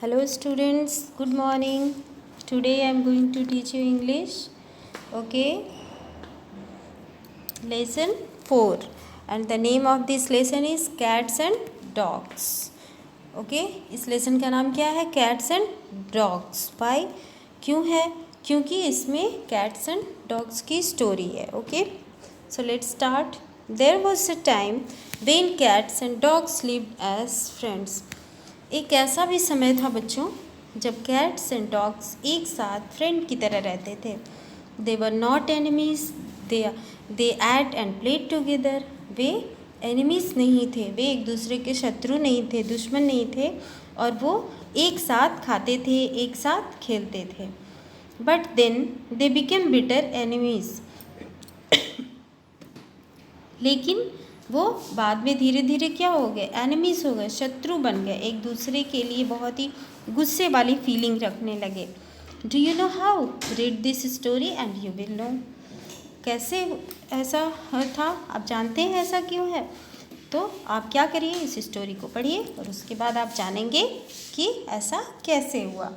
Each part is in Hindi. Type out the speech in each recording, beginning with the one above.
Hello students, good morning. Today I am going to teach you English. Okay, lesson 4 and the name of this lesson is Cats and Dogs. Okay, इस लेसन का नाम क्या है? Cats and Dogs. Why? क्यों है? क्योंकि इसमें Cats and Dogs की स्टोरी है. Okay, so let's start. There was a time when cats and dogs lived as friends. एक ऐसा भी समय था बच्चों जब कैट्स एंड डॉग्स एक साथ फ्रेंड की तरह रहते थे. They were not enemies, they ate and played together. वे एनिमीज नहीं थे, वे एक दूसरे के शत्रु नहीं थे, दुश्मन नहीं थे, और वो एक साथ खाते थे, एक साथ खेलते थे. But then they became bitter enemies. लेकिन वो बाद में धीरे धीरे क्या हो गए? एनिमीज हो गए, शत्रु बन गए, एक दूसरे के लिए बहुत ही गुस्से वाली फीलिंग रखने लगे. Do you know how? Read this story and you will know. कैसे ऐसा था? आप जानते हैं ऐसा क्यों है? तो आप क्या करिए, इस स्टोरी को पढ़िए और उसके बाद आप जानेंगे कि ऐसा कैसे हुआ.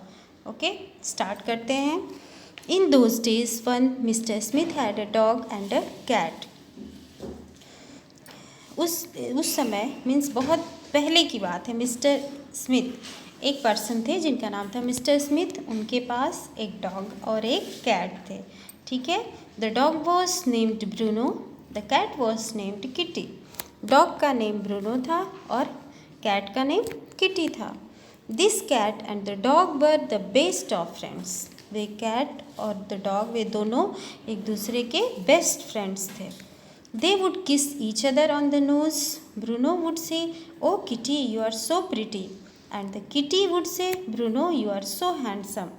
ओके, स्टार्ट करते हैं. In those days one mister Smith had a dog and a cat. उस समय मीन्स बहुत पहले की बात है. मिस्टर स्मिथ एक पर्सन थे जिनका नाम था मिस्टर स्मिथ. उनके पास एक डॉग और एक कैट थे. ठीक है. The dog was named Bruno, the cat was named Kitty. Dog का नेम ब्रूनो था और कैट का नेम किटी था. This cat and the dog were the best of friends. वे कैट और द डॉग वे दोनों एक दूसरे के बेस्ट फ्रेंड्स थे. They would kiss each other on the nose. Bruno would say, "Oh Kitty, you are so pretty." And the kitty would say, "Bruno, you are so handsome."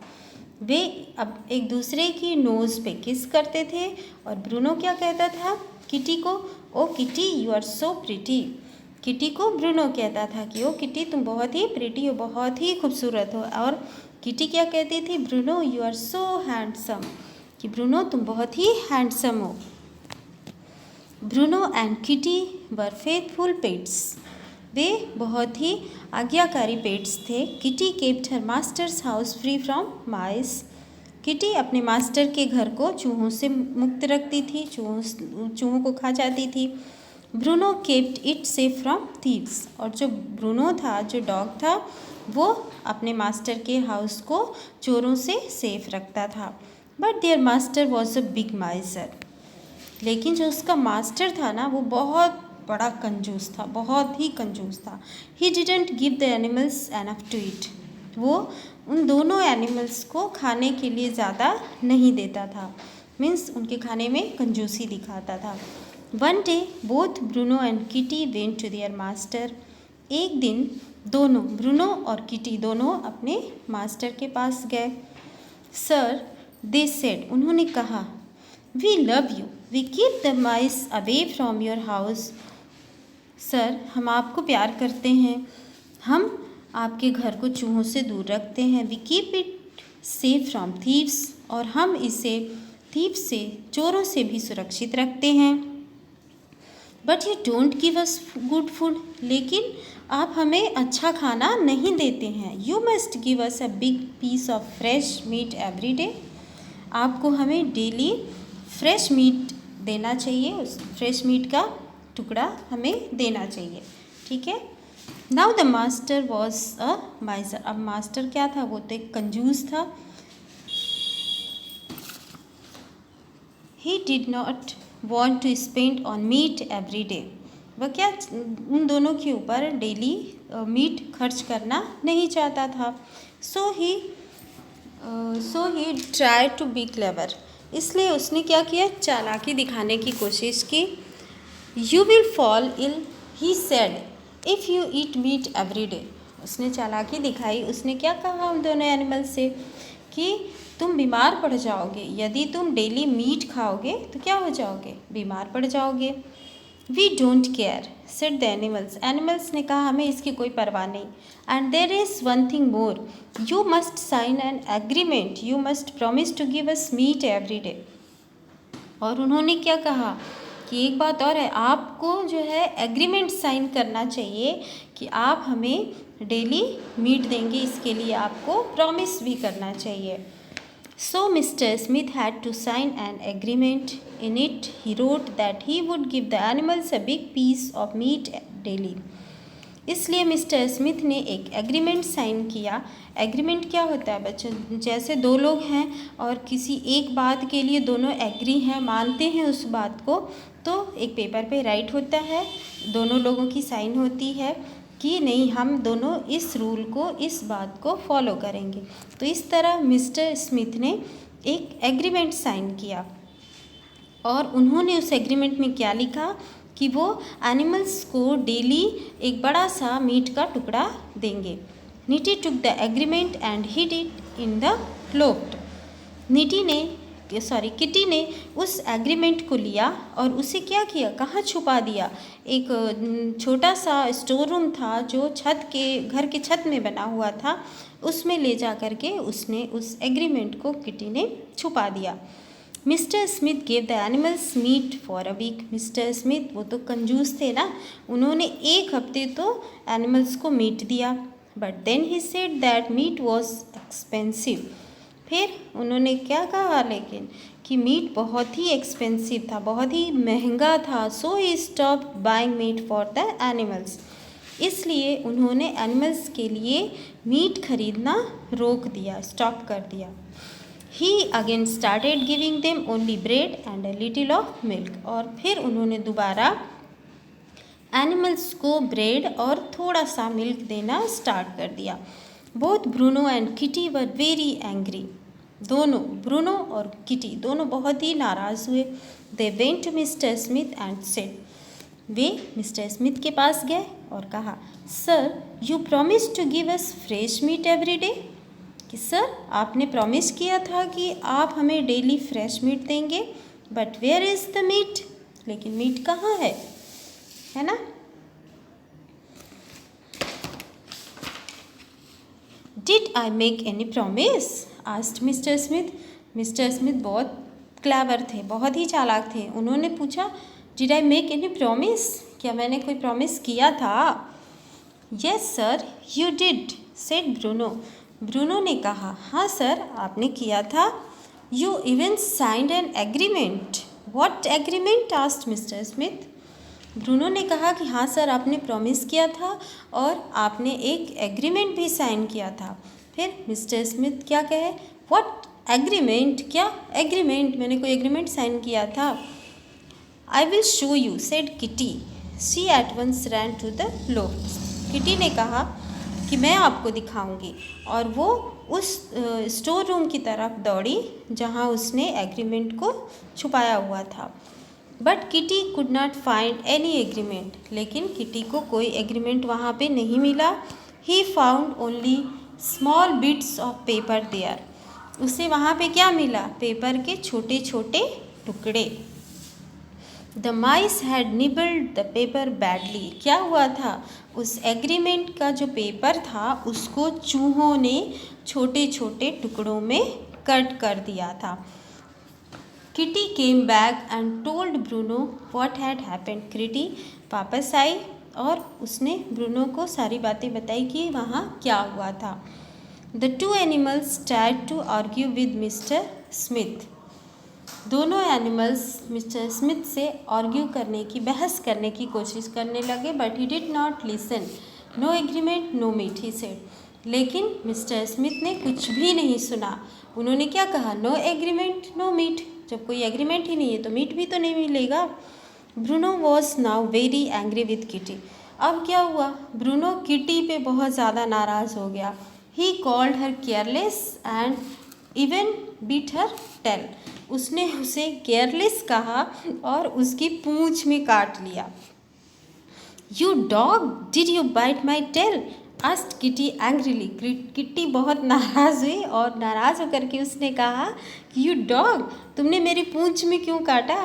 वे अब एक दूसरे की नोज़ पे किस करते थे और ब्रूनो क्या कहता था किटी को? "Oh Kitty, you are so pretty." Kitty को ब्रूनो कहता था कि ओ किटी, तुम बहुत ही प्रिटी हो, बहुत ही खूबसूरत हो. और किटी क्या कहती थी? Bruno, you are so handsome, कि ब्रूनो तुम बहुत ही हैंडसम हो. Bruno and Kitty were faithful pets. वे बहुत ही आज्ञाकारी पेट्स थे. Kitty kept her master's house free from mice. Kitty अपने मास्टर के घर को चूहों से मुक्त रखती थी, चूहों को खा जाती थी. Bruno kept it safe from thieves. और जो ब्रूनो था, जो डॉग था, वो अपने मास्टर के हाउस को चोरों से सेफ रखता था. But their master was a big माइजर. लेकिन जो उसका मास्टर था ना, वो बहुत बड़ा कंजूस था, बहुत ही कंजूस था. He didn't give the animals enough to eat. वो उन दोनों एनिमल्स को खाने के लिए ज़्यादा नहीं देता था. मीन्स उनके खाने में कंजूसी दिखाता था. One day both Bruno and Kitty went to their master. एक दिन दोनों, ब्रूनो और किटी दोनों अपने मास्टर के पास गए. सर, दे सेड, उन्होंने कहा, we love you, we keep the mice away from your house. Sir, हम आपको प्यार करते हैं, हम आपके घर को चूहों से दूर रखते हैं. We keep it safe from thieves, और हम इसे थीव्स से, चोरों से भी सुरक्षित रखते हैं. But you don't give us good food. लेकिन आप हमें अच्छा खाना नहीं देते हैं. You must give us a big piece of fresh meat every day. आपको हमें डेली फ्रेश मीट देना चाहिए, उस फ्रेश मीट का टुकड़ा हमें देना चाहिए. ठीक है. Now the master was a miser. अब मास्टर क्या था? वो तो एक कंजूस था. He did not want to spend on meat every day. वह क्या उन दोनों के ऊपर डेली मीट खर्च करना नहीं चाहता था. So he try to be clever. इसलिए उसने क्या किया? चालाकी दिखाने की कोशिश की. You will fall ill, he said, if you eat meat every day. उसने चालाकी दिखाई. उसने क्या कहा उन दोनों एनिमल से कि तुम बीमार पड़ जाओगे, यदि तुम डेली मीट खाओगे तो क्या हो जाओगे? बीमार पड़ जाओगे. We don't care, said the animals. Animals ने कहा, हमें इसकी कोई परवाह नहीं. And there is one thing more, you must sign an agreement, you must promise to give us meat every day. और उन्होंने क्या कहा कि एक बात और है, आपको जो है एग्रीमेंट साइन करना चाहिए कि आप हमें डेली मीट देंगे, इसके लिए आपको प्रॉमिस भी करना चाहिए। So Mr. Smith had to sign an agreement. In it, he wrote that he would give the animals a big piece of meat daily. इसलिए मिस्टर स्मिथ ने एक एग्रीमेंट साइन किया। एग्रीमेंट क्या होता है बच्चों? जैसे दो लोग हैं और किसी एक बात के लिए दोनों एग्री हैं, मानते हैं उस बात को, तो एक पेपर पे राइट होता है, दोनों लोगों की साइन होती है कि नहीं, हम दोनों इस रूल को, इस बात को फॉलो करेंगे। तो इस तरह मिस्टर स्मिथ ने एक एग्रीमेंट साइन किया और उन्होंने उस एग्रीमेंट में क्या लिखा कि वो एनिमल्स को डेली एक बड़ा सा मीट का टुकड़ा देंगे। Kitty took the agreement and hid it in the cloth. Kitty ने उस एग्रीमेंट को लिया और उसे क्या किया, कहाँ छुपा दिया? एक छोटा सा स्टोर रूम था जो घर के छत में बना हुआ था, उसमें ले जा कर के उसने उस एग्रीमेंट को किटी ने छुपा दिया। Mister Smith gave the animals meat for a week. Mister Smith वो तो कंजूस थे ना, उन्होंने एक हफ्ते तो एनिमल्स को मीट दिया। But then he said that meat was expensive. फिर उन्होंने क्या कहा लेकिन, कि मीट बहुत ही एक्सपेंसिव था, बहुत ही महंगा था। So he stop buying meat for the animals. इसलिए उन्होंने एनिमल्स के लिए मीट खरीदना रोक दिया, स्टॉप कर दिया। He again started giving them only bread and a little of milk. और फिर उन्होंने दोबारा एनिमल्स को ब्रेड और थोड़ा सा मिल्क देना स्टार्ट कर दिया। Both Bruno and Kitty were very angry. दोनों, ब्रूनो और किटी दोनों बहुत ही नाराज़ हुए। They went to mister Smith and said, वे मिस्टर स्मिथ के पास गए और कहा, sir you promise to give us fresh meat every day. कि सर आपने प्रॉमिस किया था कि आप हमें डेली फ्रेश मीट देंगे, but where is the meat? लेकिन मीट कहाँ है ना? Did I make any promise? Asked mister Smith. Mister Smith बहुत क्लेवर थे, बहुत ही चालाक थे। उन्होंने पूछा, did I make any promise? क्या मैंने कोई प्रॉमिस किया था? Yes sir you did, said Bruno. Bruno ने कहा, हाँ सर आपने किया था। You even signed an agreement. What agreement? Asked mister Smith. Bruno ने कहा कि हाँ सर आपने प्रॉमिस किया था और आपने एक एग्रीमेंट भी साइन किया था। फिर मिस्टर स्मिथ क्या कहे, व्हाट एग्रीमेंट? क्या एग्रीमेंट? मैंने कोई एग्रीमेंट साइन किया था? I will show you, said Kitty. She at once ran to the loft. Kitty ने कहा कि मैं आपको दिखाऊंगी, और वो उस स्टोर रूम की तरफ दौड़ी जहाँ उसने एग्रीमेंट को छुपाया हुआ था। But Kitty could not find any agreement. लेकिन किटी को कोई एग्रीमेंट वहाँ पे नहीं मिला। He found only small bits of paper there. उसे वहाँ पे क्या मिला? पेपर के छोटे छोटे टुकड़े। The mice had nibbled the paper badly. क्या हुआ था? उस एग्रीमेंट का जो पेपर था उसको चूहों ने छोटे छोटे टुकड़ों में कट कर दिया था। Kitty came back and told Bruno what had happened. Kitty वापस आई और उसने ब्रूनो को सारी बातें बताई कि वहाँ क्या हुआ था। The two animals tried to argue with mister Smith. दोनों एनिमल्स मिस्टर स्मिथ से आर्ग्यू करने की, बहस करने की कोशिश करने लगे। But he did not listen. No agreement no meat, he said. लेकिन मिस्टर स्मिथ ने कुछ भी नहीं सुना। उन्होंने क्या कहा? No agreement no meat. जब कोई एग्रीमेंट ही नहीं है तो मीट भी तो नहीं मिलेगा। Bruno was now very angry with kitty. अब क्या हुआ? ब्रूनो किटी पे बहुत ज़्यादा नाराज़ हो गया। He called her careless and even bit her tail. उसने उसे केयरलेस कहा और उसकी पूंछ में काट लिया। You dog, did you bite my tail? Asked Kitty angrily. Kitty बहुत नाराज़ हुई और नाराज़ होकर के उसने कहा कि यू डॉग, तुमने मेरी पूंछ में क्यों काटा?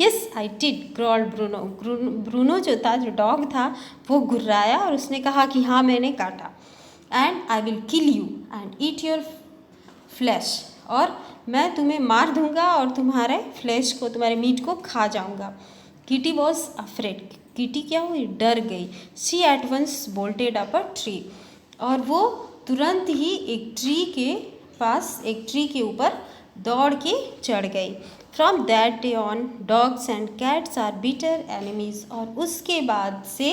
Yes I did, growled Bruno. Bruno जो था, जो डॉग था, वो गुर्राया और उसने कहा कि हाँ मैंने काटा। And I will kill you and eat your flash. और मैं तुम्हें मार दूंगा और तुम्हारे फ्लैश को, तुम्हारे मीट को खा जाऊंगा। Kitty was afraid. किटी क्या हुई? डर गई। She at once bolted up a tree. और वो तुरंत ही एक ट्री के ऊपर दौड़ के चढ़ गई। From that day on dogs and cats are bitter enemies. और उसके बाद से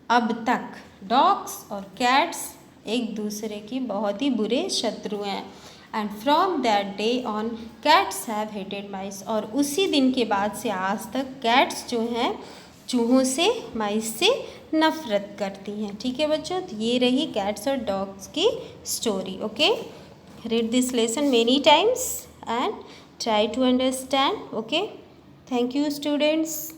अब तक डॉग्स और कैट्स एक दूसरे के बहुत ही बुरे शत्रु हैं। And from that day on cats have hated mice. और उसी दिन के बाद से आज तक कैट्स जो हैं चूहों से, माइस से नफरत करती हैं। ठीक है बच्चों, तो ये रही कैट्स और डॉग्स की story. Okay, read this lesson many times and try to understand. Okay, thank you students.